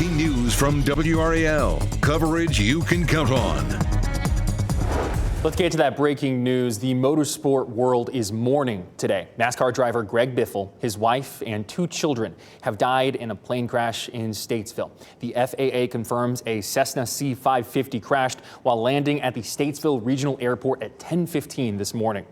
breaking news from WRAL. Coverage you can count on. Let's get to that breaking news. The motorsport world is mourning today. NASCAR driver Greg Biffle, his wife, and 2 children have died in a plane crash in Statesville. The FAA confirms a Cessna C550 crashed while landing at the Statesville Regional Airport at 10:15 this morning.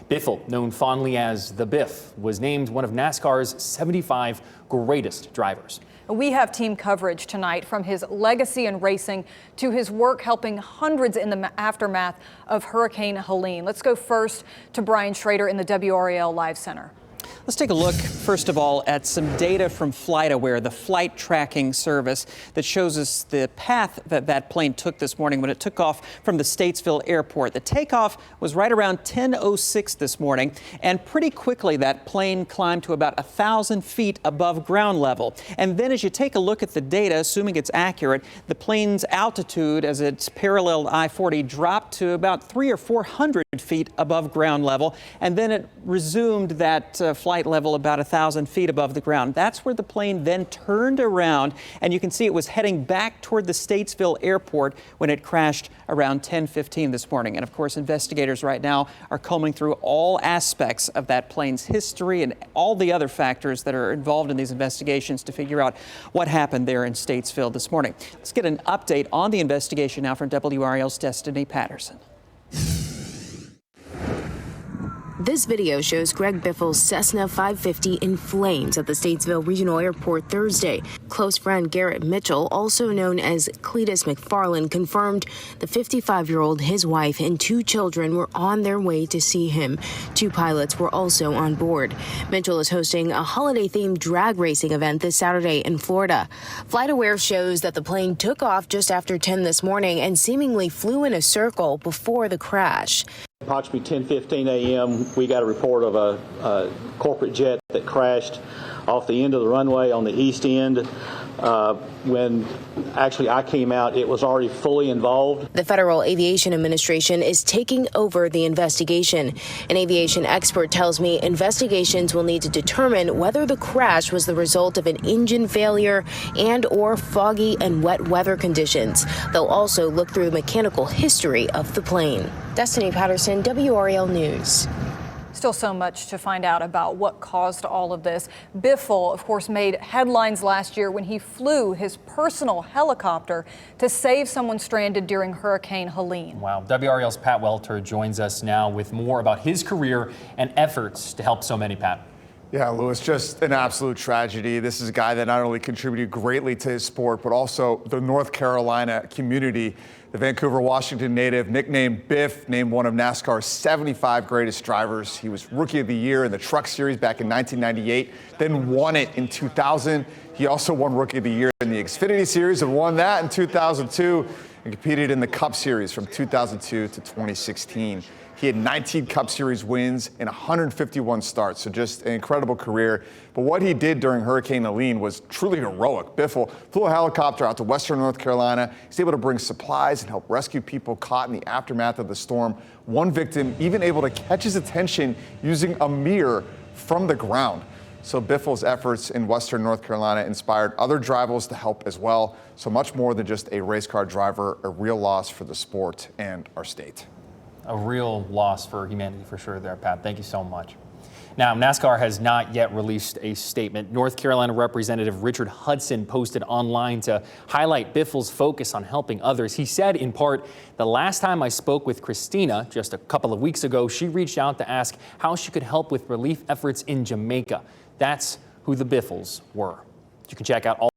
Biffle, known fondly as the Biff, was named one of NASCAR's 75 greatest drivers. We have team coverage tonight from his legacy in racing to his work helping hundreds in the aftermath of Hurricane Helene. Let's go first to Brian Schrader in the WRAL Live Center. Let's take a look, first of all, at some data from FlightAware, the flight tracking service that shows us the path that that plane took this morning when it took off from the Statesville airport. The takeoff was right around 10:06 this morning, and pretty quickly that plane climbed to about 1,000 feet above ground level. And then as you take a look at the data, assuming it's accurate, the plane's altitude as it's paralleled I-40 dropped to about 300 or 400 feet above ground level, and then it resumed that flight level about 1,000 feet above the ground. That's where the plane then turned around, and you can see it was heading back toward the Statesville airport when it crashed around 10:15 this morning. And of course, investigators right now are combing through all aspects of that plane's history and all the other factors that are involved in these investigations to figure out what happened there in Statesville this morning. Let's get an update on the investigation now from WRAL's Destiny Patterson. This video shows Greg Biffle's Cessna 550 in flames at the Statesville Regional Airport Thursday. Close friend Garrett Mitchell, also known as Cletus McFarland, confirmed the 55-year-old, his wife, and 2 children were on their way to see him. 2 pilots were also on board. Mitchell is hosting a holiday-themed drag racing event this Saturday in Florida. FlightAware shows that the plane took off just after 10 this morning and seemingly flew in a circle before the crash. Approximately 10:15 a.m., we got a report of a corporate jet that crashed off the end of the runway on the east end. When actually I came out, it was already fully involved. The Federal Aviation Administration is taking over the investigation. An aviation expert tells me investigations will need to determine whether the crash was the result of an engine failure and/or foggy and wet weather conditions. They'll also look through the mechanical history of the plane. Destiny Patterson, WRAL News. Still so much to find out about what caused all of this. Biffle, of course, made headlines last year when he flew his personal helicopter to save someone stranded during Hurricane Helene. Wow. WRAL's Pat Welter joins us now with more about his career and efforts to help so many, Pat. Yeah, Louis, just an absolute tragedy. This is a guy that not only contributed greatly to his sport, but also the North Carolina community. The Vancouver, Washington native, nicknamed Biff, named one of NASCAR's 75 greatest drivers. He was Rookie of the Year in the Truck Series back in 1998, then won it in 2000. He also won Rookie of the Year in the Xfinity Series and won that in 2002 and competed in the Cup Series from 2002 to 2016. He had 19 Cup Series wins and 151 starts, so just an incredible career. But what he did during Hurricane Helene was truly heroic. Biffle flew a helicopter out to western North Carolina. He's able to bring supplies and help rescue people caught in the aftermath of the storm. One victim even able to catch his attention using a mirror from the ground. So Biffle's efforts in western North Carolina inspired other drivers to help as well. So much more than just a race car driver, a real loss for the sport and our state. A real loss for humanity for sure there, Pat. Thank you so much. Now, NASCAR has not yet released a statement. North Carolina Representative Richard Hudson posted online to highlight Biffle's focus on helping others. He said, in part, the last time I spoke with Christina, just a couple of weeks ago, she reached out to ask how she could help with relief efforts in Jamaica. That's who the Biffles were. You can check out all